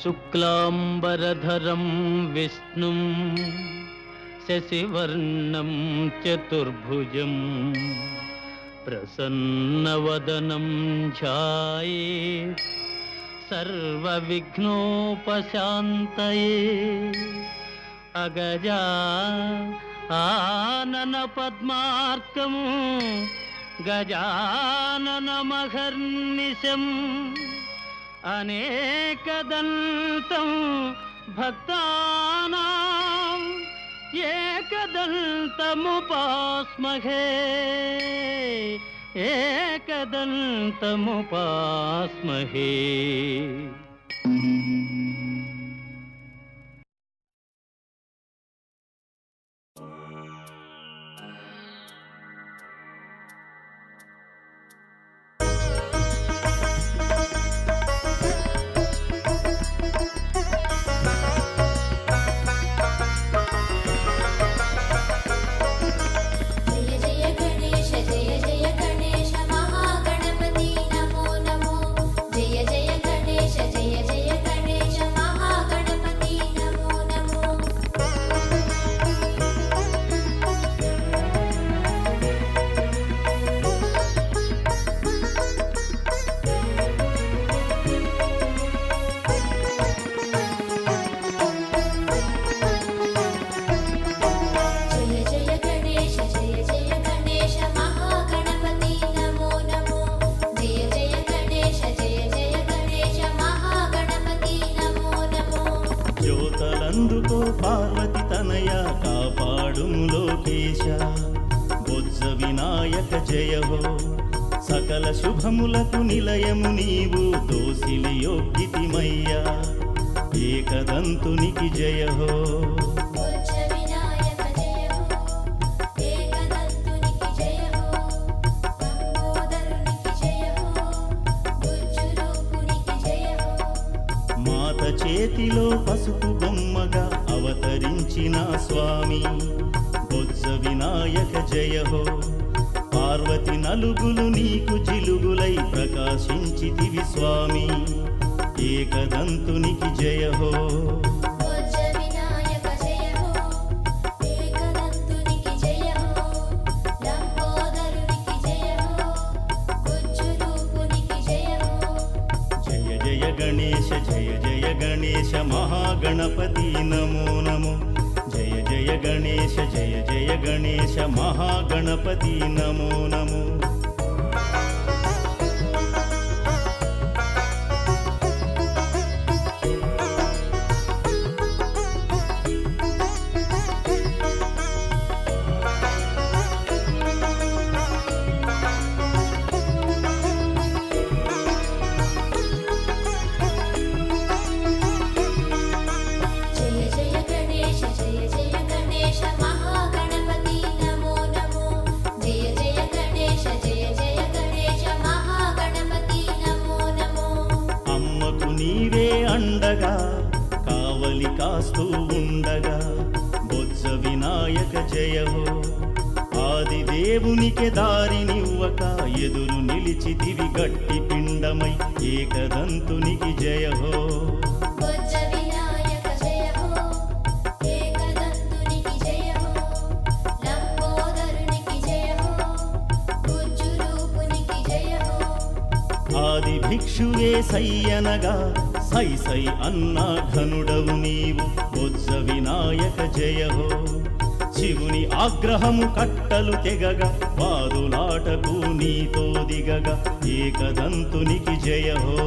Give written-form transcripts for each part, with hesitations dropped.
శుక్లాంబరధరం విష్ణుం శశివర్ణం చతుర్భుజం ప్రసన్నవదనం ధ్యాయేత్ సర్వవిఘ్నోపశాంతయే. అగజా ఆనన పద్మార్కము గజాననమహర్నిశం అనేకదంతం భక్తానాం ఏకదంతముపాస్మహే ఏకదంతముపాస్మహే. అందుకో పార్వతి తనయ కాపాడుము లోకేశ. బొజ్జ వినాయక జయ హో సకల శుభములకు నిలయము నీవు దోసిలి యోగ్యతిమయ్యా. ఏకదంతునికి జయ హో చేతిలో పసుపు బొమ్మగా అవతరించిన స్వామి. బొజ్జ వినాయక జయ హో పార్వతి నలుగులు నీకు జిలుగులై ప్రకాశించితివి స్వామి. ఏకదంతునికి జయ హో గణేశ జయ జయ గణేశ మహాగణపతి నమో నమో. జయ జయ గణేశ జయ జయ గణేశ మహాగణపతి నమో నమో. అండగా కావలి కాస్తూ ఉండగా బొజ్జ వినాయక జయ హో. ఆది దేవునికి దారినివ్వక ఎదురు నిలిచితివి గట్టి పిండమై. ఏకదంతునికి జయ హో ఆది భిక్షువే సయ్యనగా సై సై అన్నా ఘనుడవు నీవు. బొజ్జ వినాయక జయ హో శివుని ఆగ్రహము కట్టలు తెగగా వాదులాటకు నీతో దిగగా. ఏకదంతునికి జయ హో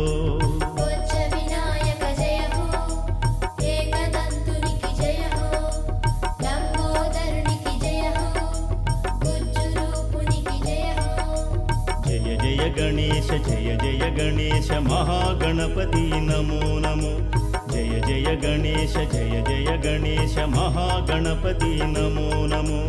గణేశ జయ జయ గణేశ మహాగణపతి నమో నమో. జయ జయ గణేశ జయ జయ గణేశ మహాగణపతి నమో నమో.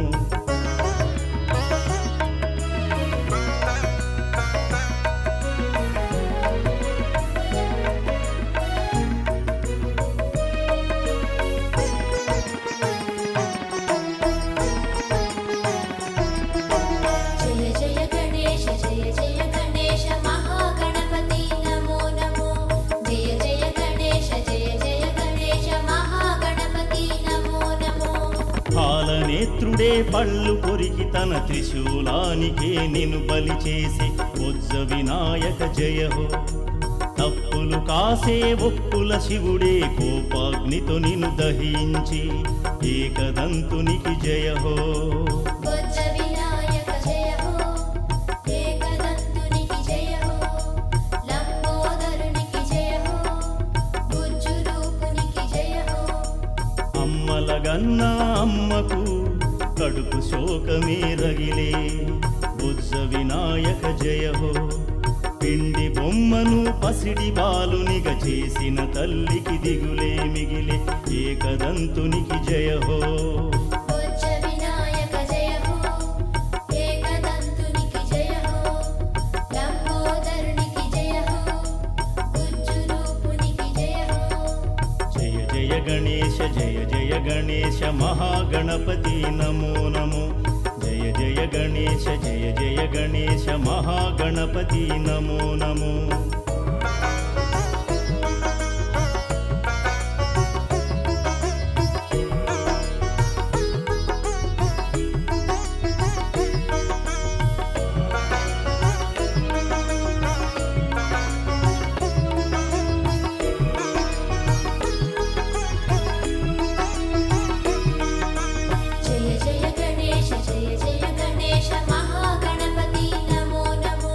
జయ నేత్రుడే పళ్ళు కొరికి తన త్రిశూలానికే నిన్ను బలి చేసి బొజ్జ వినాయక జయ హో. తప్పులు కాసే ఒప్పుల శివుడే కోపాగ్నితో నిన్ను దహించి ఏకదంతునికి జయ హో. బొజ్జ వినాయక జయ హో, ఏకదంతునికి జయ హో, లంబోదరునికి జయ హో, గుజ్జు రూపునికి జయ హో. అమ్మలగన్న అమ్మకు కడుపు శోకమే రగిలే బొజ్జ వినాయక జయ హో. పిండి బొమ్మను పసిడి బాలునిగా చేసిన తల్లికి దిగులే మిగిలే ఏకదంతునికి జయ హో. బొజ్జ వినాయక జయ హో, ఏకదంతునికి జయ హో, లంబోదరునికి జయ హో, గుజ్జు రూపునికి జయ హో. జయ జయ గణేశ జయ జయ గణేశ మహాగణపతి నమో నమో. జయ జయ గణేశ జయ జయ గణేశ మహాగణపతి నమో నమో. జయ జయ గణేశ జయ జయ గణేశ మహాగణపతి నమో నమో.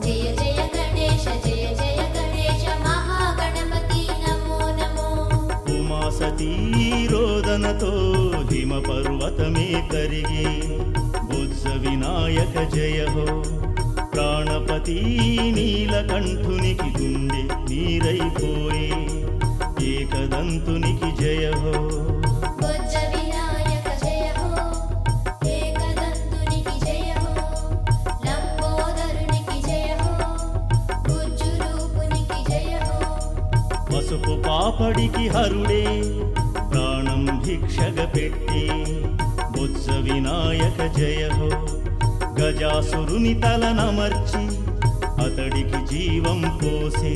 జయ జయ గణేశ జయ జయ గణేశ మహాగణపతి నమో నమో. ఉమాసతీ రోదనతో హిమ పర్వతమే కరిగి బొజ్జ వినాయక జయ హో. ప్రాణపతి నీలకంఠునికి గుండె నీరైపోయి ఏకదంతునికి జయ హో. బొజ్జ వినాయక జయ హో, ఏకదంతునికి జయ హో, లంబోదరునికి జయ హో, గుజ్జు రూపునికి జయ హో. పసుపు పాపడికి హరుడే ప్రాణం భిక్షగ పెట్టి బొజ్జ వినాయక జయ హో. గజాసురుని తలనమర్చి అతడికి జీవం పోసే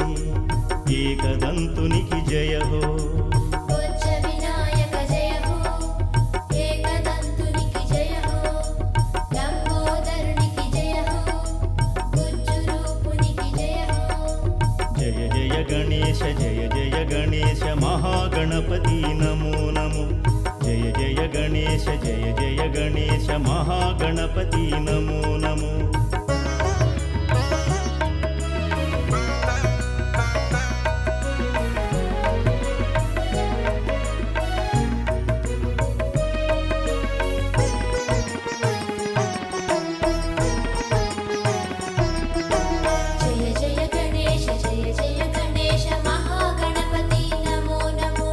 ఏకదంతునికి జయ హో. బొజ్జ వినాయక జయ హో, ఏకదంతునికి జయ హో, లంబోదరునికి జయ హో, గుజ్జు రూపునికి జయ హో. జయ జయ గణేశ జయ జయ గణేశ మహాగణపతి నమో నమో. జయ జయ గణేశ జయ జయ గణేశ మహాగణపతి నమో నమో. జయ జయ గణేశ జయ జయ గణేశ మహాగణపతి నమో నమో.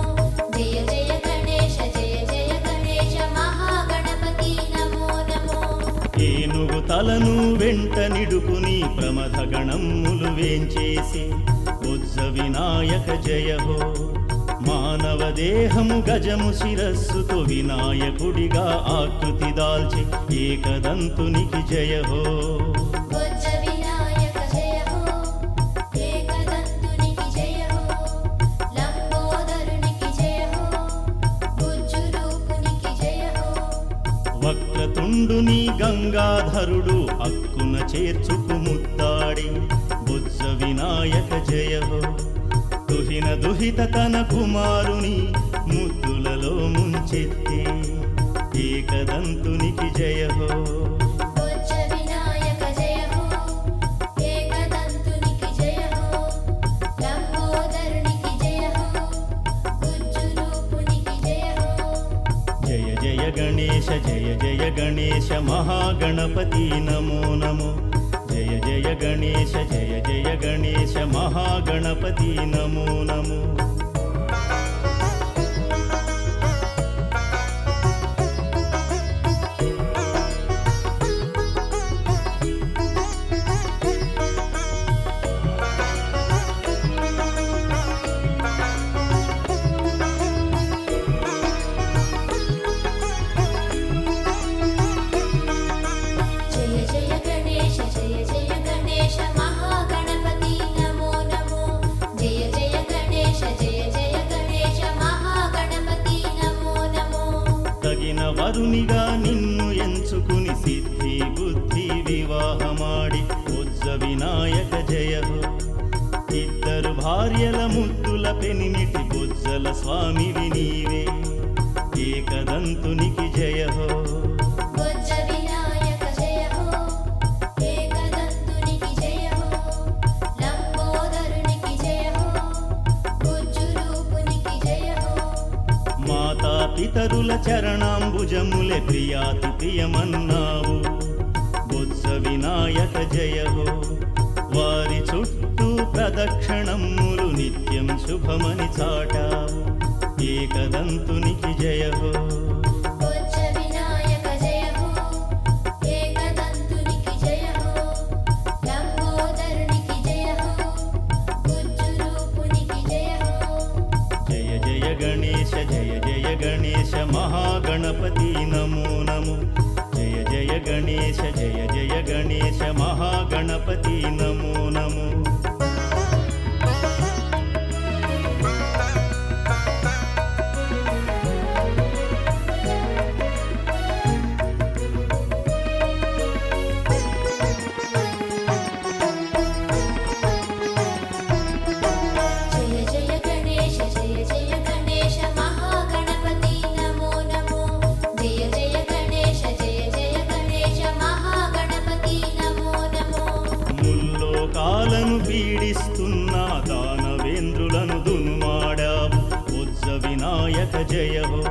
జయ జయ గణేశ జయ జయ గణేశ మహాగణపతి నమో నమో. ఏనుగు తలను వెంట నిడుకుని ప్రమథ గణములు వేంచేసి బొజ్జ వినాయక జయ హో. మానవ దేహము గజము శిరస్సుతో వినాయకుడిగా ఆకృతి దాల్చి ఏకదంతునికి జయ హో. బొజ్జ వినాయక జయ హో, ఏకదంతునికి జయ హో, లంబోదరునికి జయ హో, గుజ్జు రూపునికి జయ హో. వక్రతుండుని గంగాధరుడు అక్కున చేర్చుకు ముత్తాడి బొజ్జ వినాయక జయ హో. దుహిన దుహిత తన కుమారుని ముద్దులలో ముంచెత్తి ఏకదంతునికి జయ హో. బొజ్జ వినాయక జయ హో, ఏకదంతునికి జయ హో, లంబోదరునికి జయ హో, గుజ్జు రూపునికి జయ హో. జయ జయ గణేశ జయ జయ గణేశ మహాగణపతి నమో నమో. జయ జయ గణేశ జయ జయ గణేశ మహాగణపతి నమో నమో. జయ జయ గణేశ జయ జయ గణేశ మహాగణపతి నమో నమో. జయ జయ గణేశ జయ జయ గణేశ మహాగణపతి నమో నమో. తగిన వరునిగా జయ హో ఇద్దరు భార్యల ముద్దుల పెనిమిటి బొజ్జల స్వామివి నీవే ఏకదంతునికి జయ హో బొజ్జ వినాయక జయ హో ఏకదంతునికి జయ హో లంబోదరునికి జయ హో గుజ్జు రూపునికి జయ హో మాతా పితరుల చరణాంబుజములే ప్రియాతి ప్రియమన్నావు బొజ్జ వినాయక జయ హో వారి చుట్టూ ప్రదక్షిణములు నిత్యం శుభమని చాటావు ఏకదంతునికి జయ హో బొజ్జ వినాయక జయ హో ఏకదంతునికి జయ హో లంబోదరునికి జయ హో గుజ్జు రూపునికి జయ హో జయ జయ గణేశ జయ జయ గణేశ మహాగణపతి నమో నమో జయ జయ గణేశ జయ జయ గణేశ మహాగణపతి నమో నమో జయ జయ గణేశ జయ జయ గణేశ మహాగణపతి నమో నమో జయ జయ గణేశ జయ జయ గణేశ మహాగణపతి నమో నమో ముల్లోకాలను పీడిస్తున్న దానవేంద్రులను దునుమాడావు బొజ్జ వినాయక జయ హో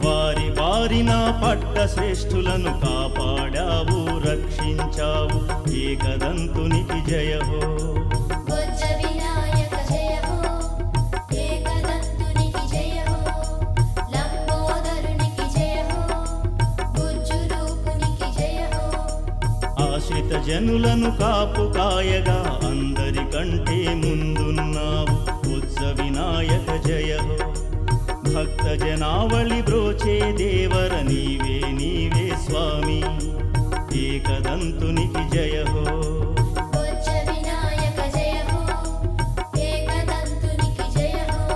వారి వారిన పట్ట శ్రేష్ఠులను కాపాడావు రక్షించావు ఏకదంతునికి జయ హో బొజ్జ వినాయక జయ హో ఏకదంతునికి జయ హో లంబోదరునికి జయ హో గుజ్జు రూపునికి జయ హో ఆశ్రిత జనులను కాపు కాయగా అందరికంటే ముందున్నావు బొజ్జ వినాయక జయ హో భక్త జనావళి బ్రోచే దేవర నీవే నీవే స్వామి ఏకదంతునికి జయ హో బొజ్జ వినాయక జయ హో ఏకదంతునికి జయ హో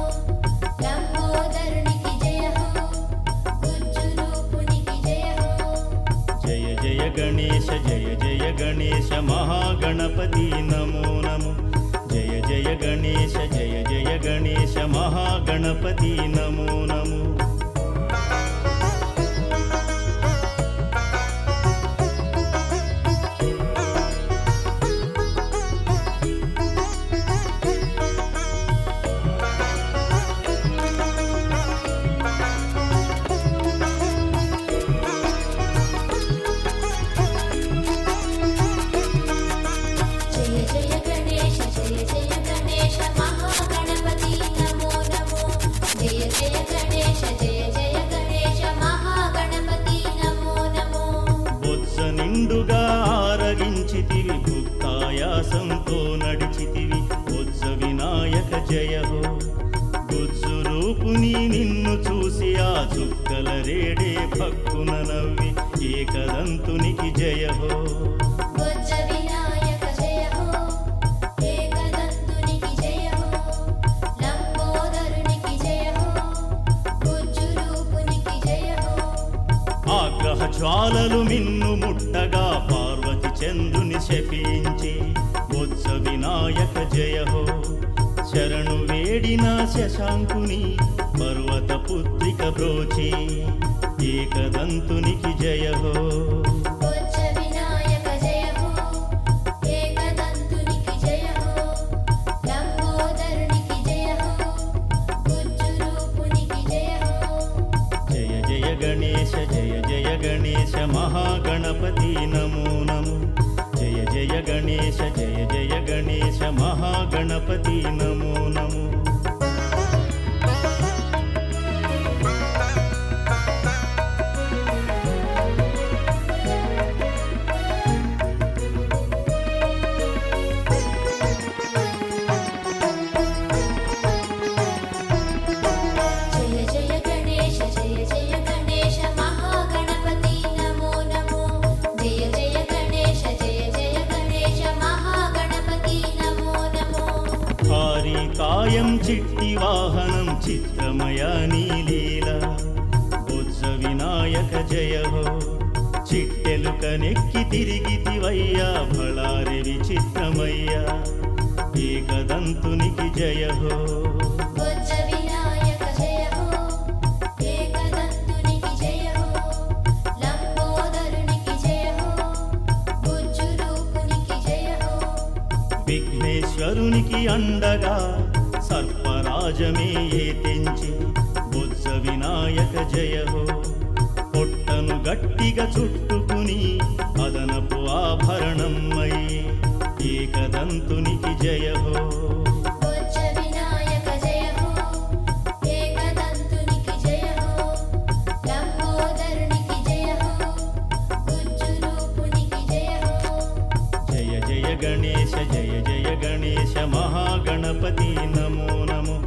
లంబోదరునికి జయ హో గుజ్జు రూపునికి జయ హో జయ జయ గణేశ జయ జయ గణేశ మహాగణపతి నమో నమో జయ జయ గణేశ జయ జయ గణేశ మహాగణపతి నమో నమో జయ జయ గణేశ జయ జయ గణేశ మహాగణపతి నమో నమో జయ జయ గణేశ జయ జయ గణేశ మహాగణపతి నమో నమో బొత్స నిండుగా ఆరగించితివి భుక్తాయాసంతో నడిచితివి బొత్స వినాయక జయ హో గుజ్జు రూపుని నిన్ను చూసి ఆ చుక్కల రేడే భక్కున నవ్వి ఏకదంతునికి జయ హో బొజ్జ వినాయక జయ హో ఏకదంతునికి జయ హో లంబోదరునికి జయ హో గుజ్జు రూపునికి జయ హో ఆగ్రహ జ్వాలలు మిన్ను ముట్టగా పార్వతి చంద్రుని శపించి బొత్స వినాయక జయ హో శరణు వేడిన శశాంకుని పర్వత పుత్రిక బ్రోచి ఏకదంతునికి జయ హో బొజ్జ వినాయక జయ హో ఏకదంతునికి జయ హో లంబోదరునికి జయ హో గుజ్జు రూపునికి జయ హో జయ జయ గణేశ జయ జయ గణేశ మహాగణపతి నమో నమో జయ జయ గణేశ జయ జయ గణేశ మహాగణపతి నమో నమో జయ జయ గణేశ జయ జయ గణేశ మహాగణపతి నమో నమో జయ జయ గణేశ జయ జయ గణేశ మహాగణపతి నమో నమో భారీ కాయం చిట్టి వాహనం చిత్రమయ నీలీల బొజ్జ వినాయక జయ హో చిట్టెలుకనెక్కి తిరిగితివయ్యా భళారి విచిత్రమయ్యా ఏకదంతునికి జయ హో బొజ్జ వినాయక జయ హో ఏకదంతునికి జయ హో లంబోదరునికి జయ హో బుజ్జు రూపునికి జయ హో విఘ్నేశ్వరునికి అండగా సర్పరాజమే తెంచి బొజ్జ వినాయక జయ హో పొట్టను గట్టిగా చుట్టుకుని అదనపు ఆభరణమై ఏకదంతునికి జయ హో బొజ్జ వినాయక జయ హో ఏకదంతునికి జయ హో లంబోదరునికి జయ హో బుజ్జు రూపునికి జయ హో జయ జయ గణేశ జయ జయ గణేశ మహాగణపతి నమో నమో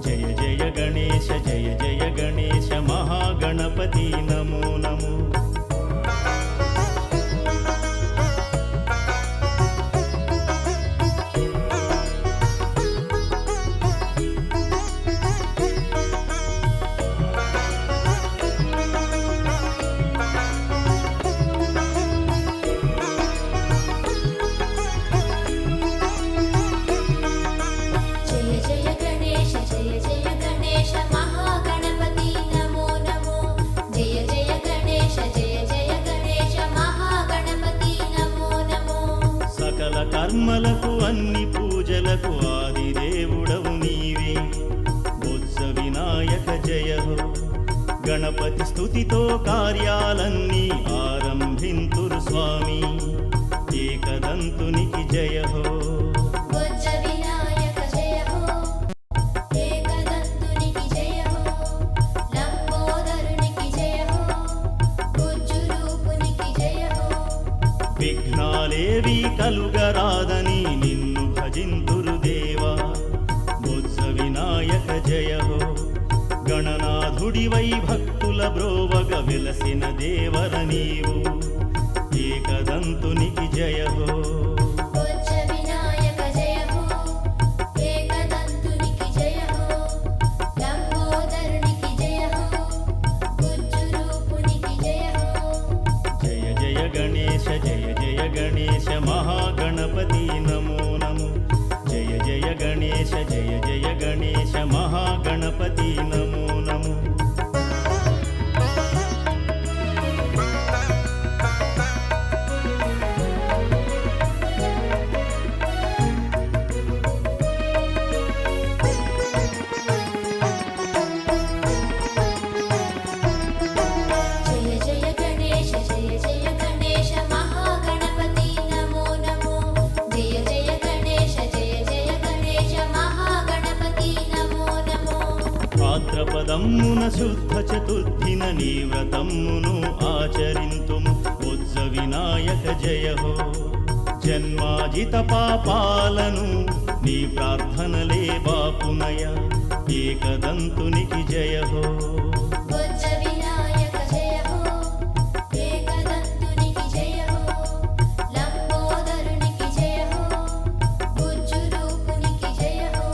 జయ జయ గణేశ జయ జయ గణేశ మహాగణపతి నమో నమో జయ జయ గణేశ జయ జయ గణేశ మహాగణపతి నమో నమో జయ జయ గణేశ జయ జయ గణేశ మహాగణపతి నమో నమో సకల కర్మలకు అన్ని పూజలకు ఆది దేవుడవు నీవే బొజ్జ వినాయక జయ హో గణపతి స్తుతితో కార్యాలన్నీ ఆరంభింతురు స్వామి ఏకదంతునికి జయ హో బొజ్జ వినాయక జయ హో ఏకదంతునికి జయ హో లంబోదరునికి జయ హో బుజ్జు రూపునికి జయ హో విఘ్నాలేవి కలుగరాదని నిన్ను భజింతురు దేవా బొజ్జ వినాయక జయ హో గణనాథుడివై భక్తుల బ్రోవగ వెలసిన దేవర నీవు ఏకదంతునికి జయ హో బొజ్జ వినాయక జయ హో ఏకదంతునికి జయ హో లంబోదరునికి జయ హో బుజ్జు రూపునికి జయ హో జయ జయ గణేశ జయ జయ గణేశ మహాగణపతి నమో నమో జయ జయ గణేశ జయ జయ గణేశ మహాగణపతి నమో నమో జయ జయ గణేశ జయ జయ గణేశ మహాగణపతి నమో నమో జయ జయ గణేశ జయ జయ గణేశ మహాగణపతి నమో నమో భాద్రపదమ్మున శుద్ధ చతుర్థిన నీ వ్రతమ్మును ఆచరింతుము బొజ్జ వినాయక జయ హో జన్మాజిత పాపాలను నీ ప్రార్థనలే బాపునయ ఏకదంతునికి జయ హో బొజ్జ వినాయక జయ హో ఏకదంతునికి జయ హో లంబోదరునికి జయ హో బుజ్జు రూపునికి జయ హో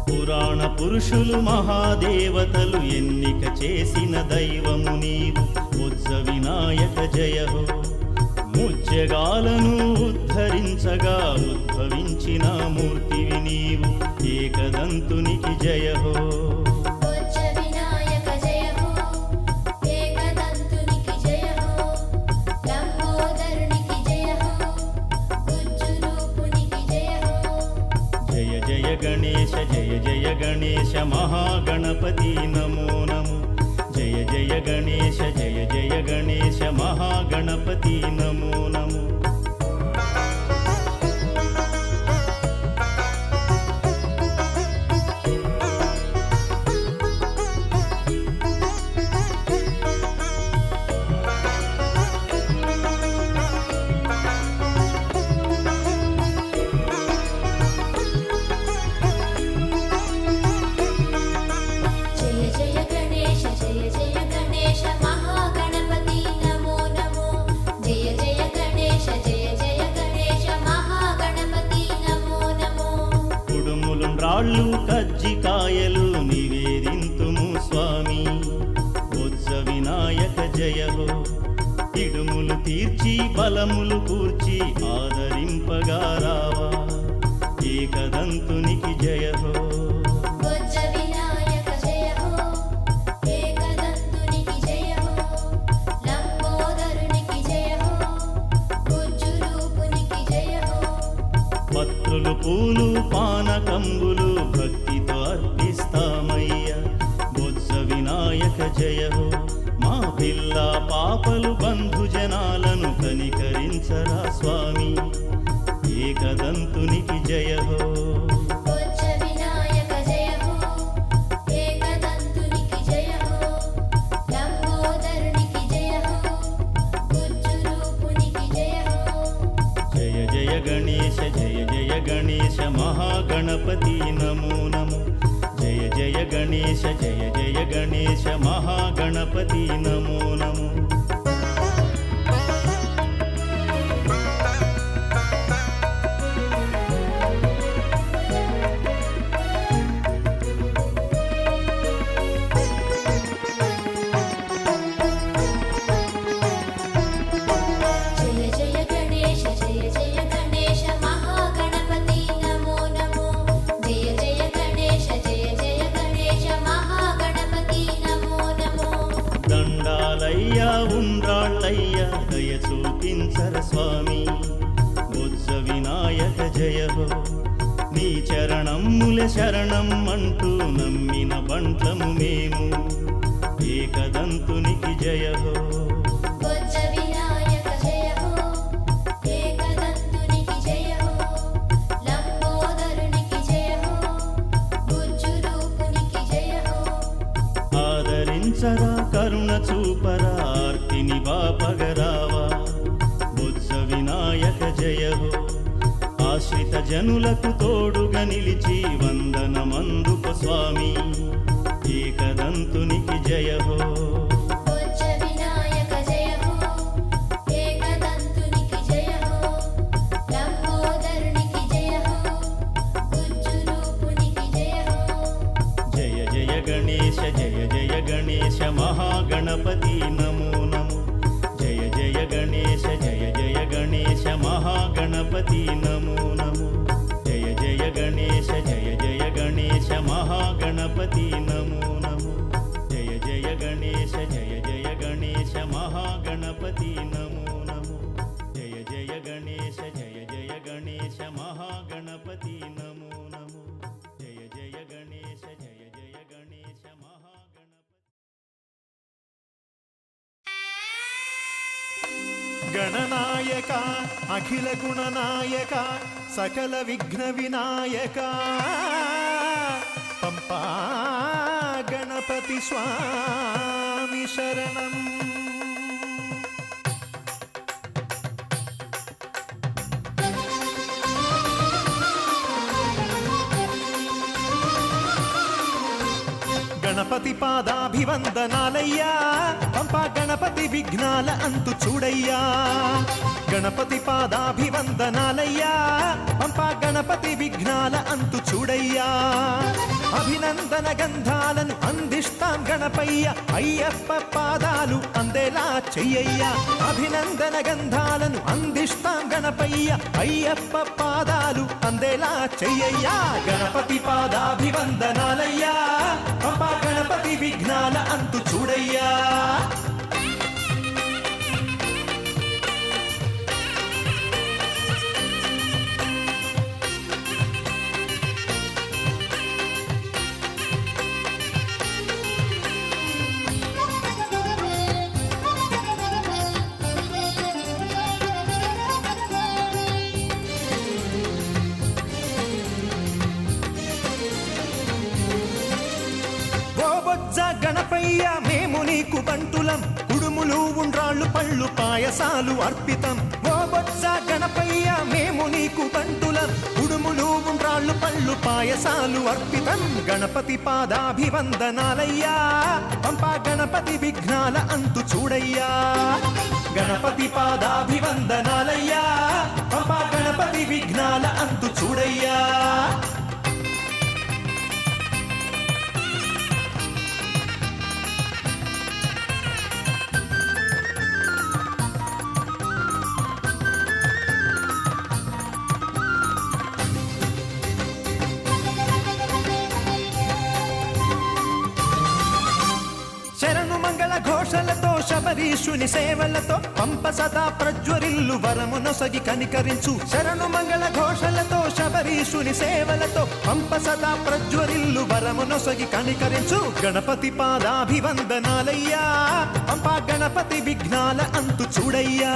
పురాణ పురుషులు మహాదేవతలు ఎన్నిక చేసిన దైవము నీవు బొజ్జ వినాయక జయ హో ముజ్జగాలను ఉద్ధరించగా ఉద్భవించిన మూర్తివి నీవు ఏకదంతునికి జయ హో బొజ్జ వినాయక జయ హో ఏకదంతునికి జయ హో లంబోదరునికి జయ హో బుజ్జు రూపునికి జయ హో జయ జయ గణేశ జయ జయ గణేశ మహాగణపతి నమో నమో జయ జయ గణేశ జయ జయ గణేశ మహాగణపతి నమో నమో జయ జయ గణేశ జయ జయ గణేశ మహాగణపతి నమో నమో జయ జయ గణేశ జయ జయ గణేశ మహాగణపతి నమో నమో కుడుములు రాళ్ళు కజ్జికాయలు నివేదింతుము స్వామి బొజ్జ వినాయక జయ హో ఇడుములు తీర్చి బలములు కూర్చి ఆదరింపగా రావా ఏకదంతునికి జయ హో బొజ్జ వినాయక జయ హో ఏకదంతునికి జయ హో లంబోదరునికి జయ హో గుజ్జు రూపునికి జయ హో పత్రులు పూలు పానకంబులు భక్తితో అర్పిస్తామయ్యా బొజ్జ వినాయక జయ హో మా పిల్ల పాపలు బంధుజనాలను కనికరించరా స్వామి ఏకదంతునికి జయ హో బొజ్జ వినాయక జయ హో ఏకదంతునికి జయ హో లంబోదరునికి జయ హో గుజ్జు రూపునికి జయ హో జయ జయ గణేశ జయ జయ గణేశ మహాగణపతి నమో నమో జయ జయ గణేశ జయ జయ గణేశ మహాగణపతి నమో నమో జయ జయ గణేశ జయ జయ గణేశ మహాగణపతి నమో నమో జయ జయ గణేశ జయ జయ గణేశ మహాగణపతి నమో నమో దండాలయ్యా ఉండ్రాళ్ళయ్యా దయ చూపించర స్వామి బొజ్జ వినాయక జయ హో నీ చరణమ్ముల శరణం అంటూ నమ్మిన బంట్లము మేము ఏకదంతునికి జయ హో బొజ్జ వినాయక జయ హో ఏకదంతునికి జయ హో లంబోదరునికి జయ హో గుజ్జు రూపునికి జయ హో ఆదరించరా కరుణ చూపరా ఆర్తిని బాపగరావా బొజ్జ వినాయక జయ హో ఆశ్రిత జనులకు తోడుగా నిలిచి వందనమందుకు స్వామి ఏకదంతునికి జయ హో బొజ్జ వినాయక జయ హో ఏకదంతునికి జయ హో లంబోదరునికి జయ హో గుజ్జు రూపునికి జయ హో జయ జయ గణేశ జయ జయ గణేశ మహాగణపతి నమో నమో జయ జయ గణేశ జయ జయ గణేశ మహాగణపతి నమో నమో జయ జయ గణేశ జయ జయ గణేశ మహాగణపతి నమో నమో జయ జయ గణేశ జయ జయ గణేశ మహాగణపతి నమో నమో జయ జయ గణేశ జయ జయ గణేశ మహాగణపతి నమో నమో జయ జయ గణేశ జయ జయ గణేశ మహాగణపతి గణనాయక అఖిల గుణనాయక సకల విఘ్న వినాయక పంపా గణపతి స్వామి శరణం గణపతి పాదాభివందనాలయ్యా పంపా గణపతి విఘ్నాల అంతు చూడయ్యా గణపతి పాదాభివందనాలయ్యా పంపా గణపతి విఘ్నాల అంతు చూడయ్యా అభినందన గంధాలను అందిస్తాం గణపయ్య అయ్యప్ప పాదాలు అందేలా చెయ్యయ్యా అభినందన గంధాలను అందిస్తాం గణపయ్య అయ్యప్ప పాదాలు అందేలా చెయ్యయ్యా గణపతి పాదాభివందనాలయ్యా పంపా గణపతి విఘ్నాల అంతు చూడయ్యా గణపయ్య మేము నీకు బంటులం కుడుములు ఉండ్రాళ్ళు పళ్ళు పాయసాలు అర్పితం ఓ బొజ్జ గణపయ్య మేము నీకు బంటులం కుడుములు ఉండ్రాళ్ళు పళ్ళు పాయసాలు అర్పితం గణపతి పాదాభివందనాలయ్యా పంపా గణపతి విఘ్నాల అంతు చూడయ్యా గణపతి పాదాభివందనాలయ్యా పంపా గణపతి విఘ్నాల అంతు చూడయ్యా ఘోషలతో శబరీషుని సేవలతో పంప సదా ప్రజ్వరిల్లు వరమునొసగి కనికరించు శరణు మంగళ ఘోషలతో శబరీషుని సేవలతో పంప సదా ప్రజ్వరిల్లు వరమునొసగి కనికరించు గణపతి పాదాభివందనాలయ్యా పంపా గణపతి విఘ్నాల అంతు చూడయ్యా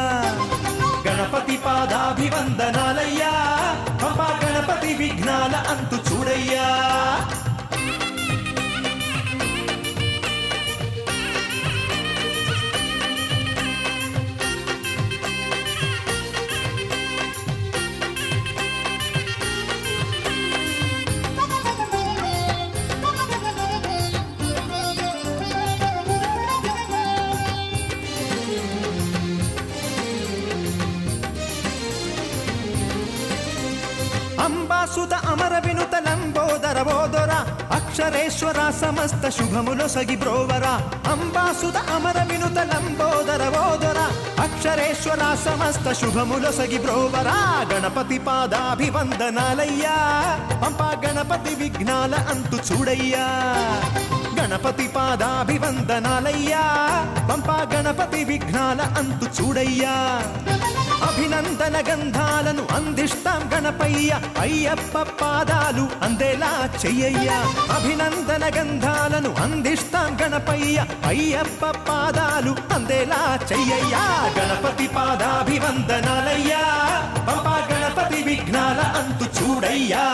గణపతి పాదాభివందనాలయ్యా పంపా గణపతి విఘ్నాల అంతు చూడయ్యా అంబాసుత అమర వినుత లంబోదర ఓదర అక్షరేశ్వర సమస్త శుభములొసగి బ్రోవరా అంబాసుత అమర వినుత లంబోదర ఓదర అక్షరేశ్వర సమస్త శుభములొసగి బ్రోవరా గణపతి పాదాభివందనాలయ్యా పంపా గణపతి విఘ్నాల అంతు చూడయ్యా గణపతి పాదాభివందనాలయ్యా పంపా గణపతి విఘ్నాల అంతు చూడయ్యా అభినందన గంధాలను అందిస్తాం గణపయ్య అయ్యప్ప పాదాలు అందేలా చెయ్యయ్యా అభినందన గంధాలను అందిస్తాం గణపయ్య అయ్యప్ప పాదాలు అందేలా చెయ్యయ్యా గణపతి పాదాభివందనాలయ్యా పంపా గణపతి విఘ్నాల అంతు చూడయ్యా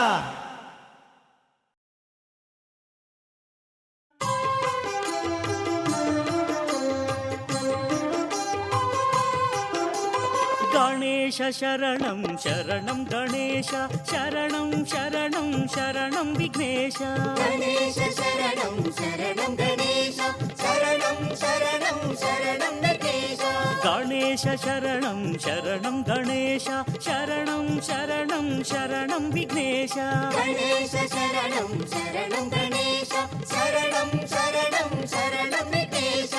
గణేశ శరణం శరణం గణేశ శరణం శరణం శరణం విఘ్నేశ గణేశ శరణం శరణం గణేశ శరణం శరణం శరణం విఘ్నేశ గణేశ శరణం శరణం గణేశ శరణం శరణం శరణం విఘ్నేశ గణేశ శరణం శరణం గణేశ శరణం శరణం శరణం విఘ్నేశ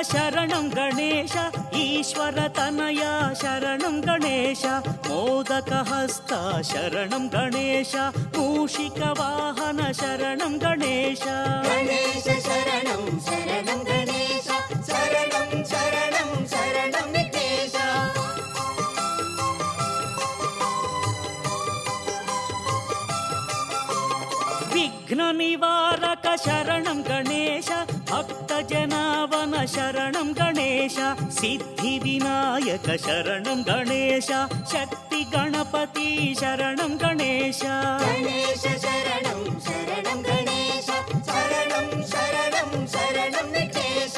శరణం గణేశ ఈశ్వర తనయ శరణం గణేశ మోదక హస్త శరణం గణేశ మూషిక వాహన శరణం గణేశ గణేశ శరణం శరణం గణేశ శరణం శరణం శరణం విఘ్నేశ విఘ్న నివారక శరణం గణేశ భక్త జనావన శరణం గణేశ సిద్ధి వినాయక శరణం గణేశ శక్తి గణపతి శరణం గణేశ గణేశ శరణం శరణం గణేశ శరణం శరణం శరణం విఘ్నేశ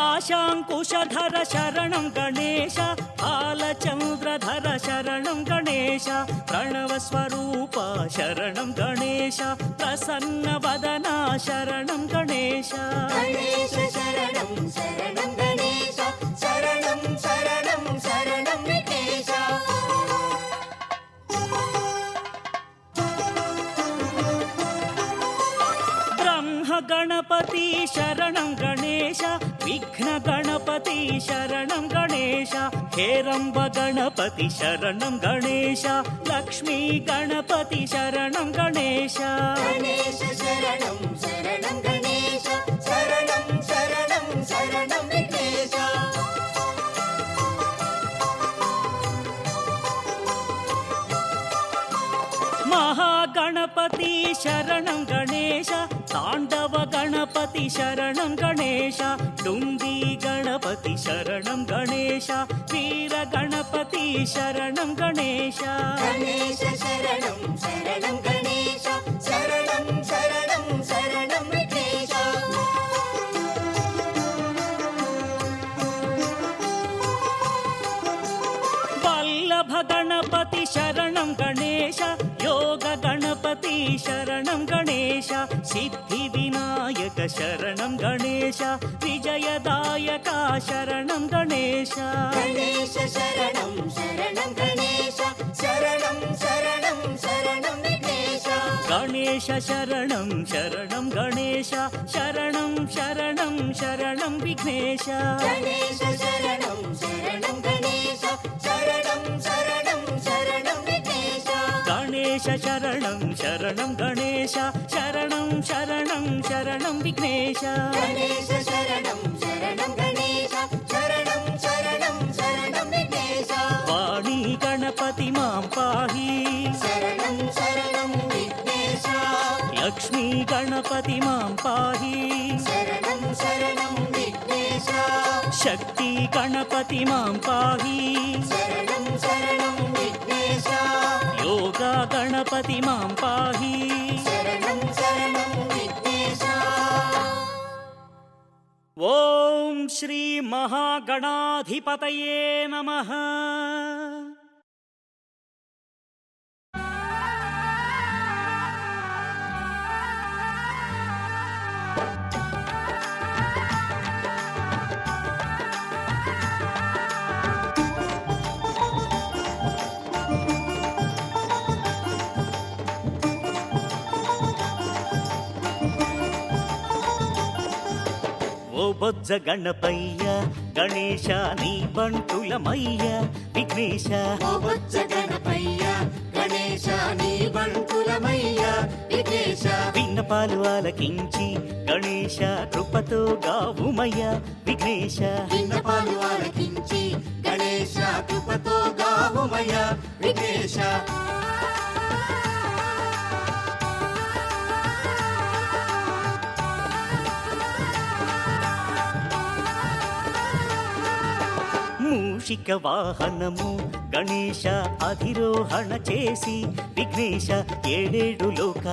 పాశాంకుశధర శరణం గణేశ బాలచంద్రధర శరణం గణేశ ప్రణవ స్వరూప శరణం గణేశ ప్రసన్న వదన శరణం గణేశ గణేశ శరణం శరణం గణేశ శరణం శరణం శరణం విఘ్నేశ గణపతి శరణం గణేశ విఘ్న గణపతి శరణం గణేశ హేరంబ గణపతి శరణం గణేశ లక్ష్మీ గణపతి శరణం గణేశ గణేశ శరణం శరణం గణేశ శరణం శరణం శరణం విఘ్నేశ మహాగణపతి శరణం గణేశ తాండవ గణపతి శరణం గణేశ డుండి గణపతి శరణం గణేశ వీర గణపతి శరణం గణేశ గణేశ శరణం శరణం గణేశ శరణం శరణం శరణం విఘ్నేశ వల్లభ గణపతి శరణం గణేశ యోగ గణపతి శరణం గణేశ సిద్ధి వినాయక శరణం గణేశ విజయదాయక శరణం గణేశ గణేశ శరణం శరణం గణేశ శరణం శరణం శరణం విఘ్నేశ విఘ్నేశ గణేశ శరణం శరణం గణేశ శరణం శరణం శరణం విఘ్నేశ గణేశ శరణం శరణం గణేశ శరణం శరణం శరణం విఘ్నేశ గణేశ శరణం శరణం గణేశ శరణం శరణం శరణం విఘ్నేశ గణేశ శరణం శరణం గణేశ శరణం శరణం శరణం విఘ్నేశ వాణి గణపతి మాం పాహి శరణం శరణం విఘ్నేశ లక్ష్మీ గణపతి మాం పాహి శరణం శరణం విఘ్నేశ శక్తి గణపతి మాం పాహి శరణం శరణం విఘ్నేశ యోగా గణపతి మాం పాహి శరణం శరణం విఘ్నేశ ఓం శ్రీ మహాగణాధిపతయే నమః. ఓ బొజ్జ గణపయ్య గణేశ నీ బంటులమయ్య విఘ్నేశ ఓ బొజ్జ గణపయ్య గణేశ నీ బంటులమయ్య విఘ్నేశ విన్నపాలు ఆలకించి గణేశ కృపతో గావుమయ్య విఘ్నేశ విన్నపాలు ఆలకించి గణేశ కృపతో గావుమయ్య విఘ్నేశ మూషిక వాహనము గణేశ అధిరోహణ చేసి విఘ్నేశ ఏడేడు లోక